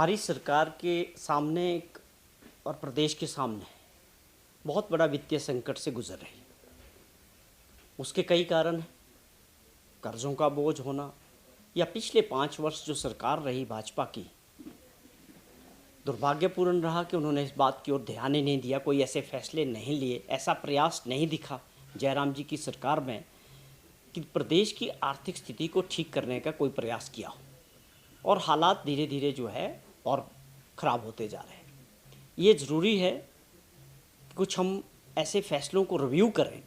हमारी सरकार के सामने और प्रदेश के सामने बहुत बड़ा वित्तीय संकट से गुजर रही है। उसके कई कारण हैं। कर्जों का बोझ होना या पिछले 5 वर्ष जो सरकार रही भाजपा की, दुर्भाग्यपूर्ण रहा कि उन्होंने इस बात की ओर ध्यान ही नहीं दिया, कोई ऐसे फैसले नहीं लिए, ऐसा प्रयास नहीं दिखा जयराम जी की सरकार में कि प्रदेश की आर्थिक स्थिति को ठीक करने का कोई प्रयास किया हो। और हालात धीरे धीरे जो है और ख़राब होते जा रहे हैं। ये ज़रूरी है कि कुछ हम ऐसे फैसलों को रिव्यू करें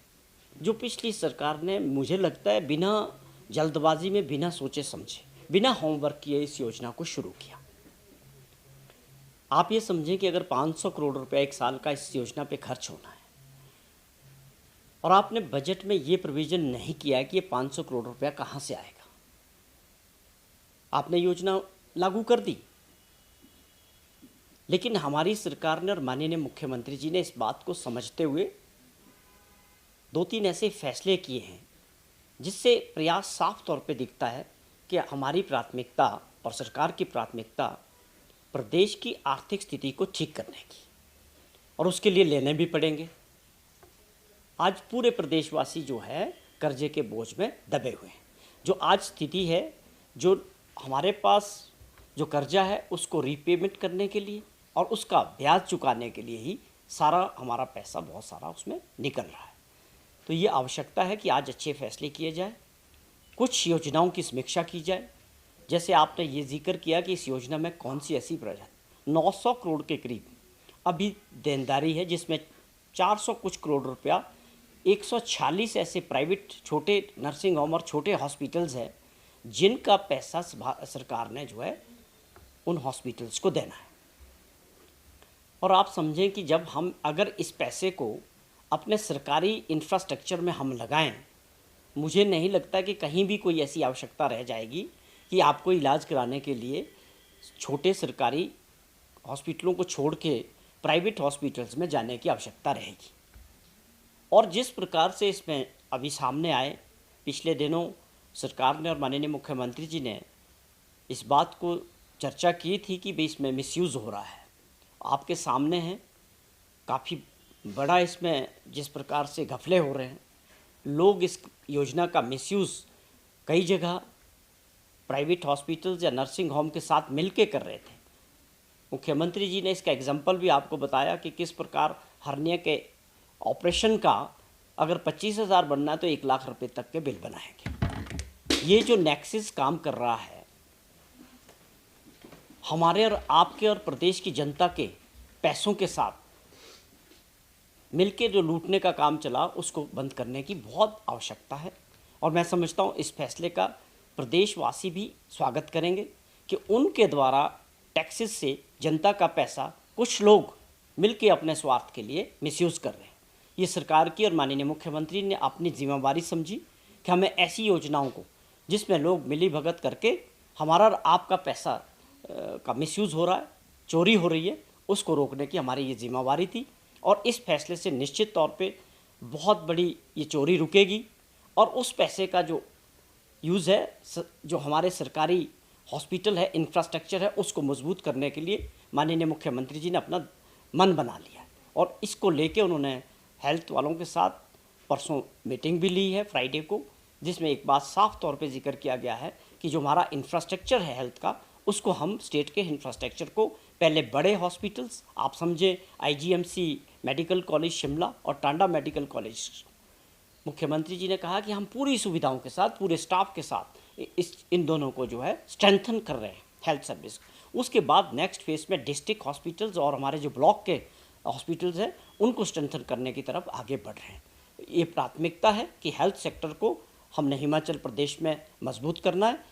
जो पिछली सरकार ने, मुझे लगता है, बिना जल्दबाजी में, बिना सोचे समझे, बिना होमवर्क किए इस योजना को शुरू किया। आप ये समझें कि अगर 500 करोड़ रुपया एक साल का इस योजना पे खर्च होना है और आपने बजट में ये प्रोविज़न नहीं किया है कि ये 500 करोड़ रुपया कहाँ से आएगा। आपने योजना लागू कर दी, लेकिन हमारी सरकार ने और माननीय मुख्यमंत्री जी ने इस बात को समझते हुए 2-3 ऐसे फैसले किए हैं जिससे प्रयास साफ तौर पे दिखता है कि हमारी प्राथमिकता और सरकार की प्राथमिकता प्रदेश की आर्थिक स्थिति को ठीक करने की, और उसके लिए लेने भी पड़ेंगे। आज पूरे प्रदेशवासी जो है कर्जे के बोझ में दबे हुए हैं। जो आज स्थिति है, जो हमारे पास जो कर्जा है उसको रीपेमेंट करने के लिए और उसका ब्याज चुकाने के लिए ही सारा हमारा पैसा, बहुत सारा उसमें निकल रहा है। तो ये आवश्यकता है कि आज अच्छे फैसले किए जाए, कुछ योजनाओं की समीक्षा की जाए। जैसे आपने ये जिक्र किया कि इस योजना में कौन सी ऐसी प्रोजेक्ट, 900 करोड़ के करीब अभी देनदारी है, जिसमें 400 कुछ करोड़ रुपया 146 ऐसे प्राइवेट छोटे नर्सिंग होम और छोटे हॉस्पिटल्स हैं जिनका पैसा सरकार ने जो है उन हॉस्पिटल्स को देना है। और आप समझें कि जब हम अगर इस पैसे को अपने सरकारी इंफ्रास्ट्रक्चर में हम लगाएं, मुझे नहीं लगता कि कहीं भी कोई ऐसी आवश्यकता रह जाएगी कि आपको इलाज कराने के लिए छोटे सरकारी हॉस्पिटलों को छोड़ के प्राइवेट हॉस्पिटल्स में जाने की आवश्यकता रहेगी। और जिस प्रकार से इसमें अभी सामने आए, पिछले दिनों सरकार ने और माननीय मुख्यमंत्री जी ने इस बात को चर्चा की थी कि भाई इसमें मिसयूज़ हो रहा है। आपके सामने है काफ़ी बड़ा इसमें जिस प्रकार से घपले हो रहे हैं। लोग इस योजना का मिसयूज़ कई जगह प्राइवेट हॉस्पिटल्स या नर्सिंग होम के साथ मिलके कर रहे थे। मुख्यमंत्री जी ने इसका एग्जाम्पल भी आपको बताया कि किस प्रकार हर्निया के ऑपरेशन का अगर 25,000 बनना है तो 1 लाख रुपए तक के बिल बनाएंगे। ये जो नेक्सस काम कर रहा है, हमारे और आपके और प्रदेश की जनता के पैसों के साथ मिलके जो लूटने का काम चला, उसको बंद करने की बहुत आवश्यकता है। और मैं समझता हूँ इस फैसले का प्रदेशवासी भी स्वागत करेंगे कि उनके द्वारा टैक्सेस से जनता का पैसा कुछ लोग मिलके अपने स्वार्थ के लिए मिसयूज़ कर रहे हैं। ये सरकार की और माननीय मुख्यमंत्री ने अपनी जिम्मेवारी समझी कि हमें ऐसी योजनाओं को जिसमें लोग मिली भगत करके हमारा और आपका पैसा का मिसयूज़ हो रहा है, चोरी हो रही है, उसको रोकने की हमारी ये जिम्मेवारी थी। और इस फैसले से निश्चित तौर पे बहुत बड़ी ये चोरी रुकेगी और उस पैसे का जो यूज़ है, जो हमारे सरकारी हॉस्पिटल है, इंफ्रास्ट्रक्चर है, उसको मजबूत करने के लिए माननीय मुख्यमंत्री जी ने अपना मन बना लिया। और इसको लेके उन्होंने हेल्थ वालों के साथ परसों मीटिंग भी ली है फ्राइडे को, जिसमें एक बात साफ तौर पे जिक्र किया गया है कि जो हमारा इंफ्रास्ट्रक्चर है हेल्थ का, उसको हम स्टेट के इंफ्रास्ट्रक्चर को पहले बड़े हॉस्पिटल्स, आप समझे आईजीएमसी मेडिकल कॉलेज शिमला और टांडा मेडिकल कॉलेज, मुख्यमंत्री जी ने कहा कि हम पूरी सुविधाओं के साथ, पूरे स्टाफ के साथ इन दोनों को जो है स्ट्रेंथन कर रहे हैं हेल्थ सर्विस। उसके बाद नेक्स्ट फेज में डिस्ट्रिक्ट हॉस्पिटल्स और हमारे जो ब्लॉक के हॉस्पिटल्स हैं उनको स्ट्रेंथन करने की तरफ आगे बढ़ रहे हैं। ये प्राथमिकता है कि हेल्थ सेक्टर को हमने हिमाचल प्रदेश में मजबूत करना है।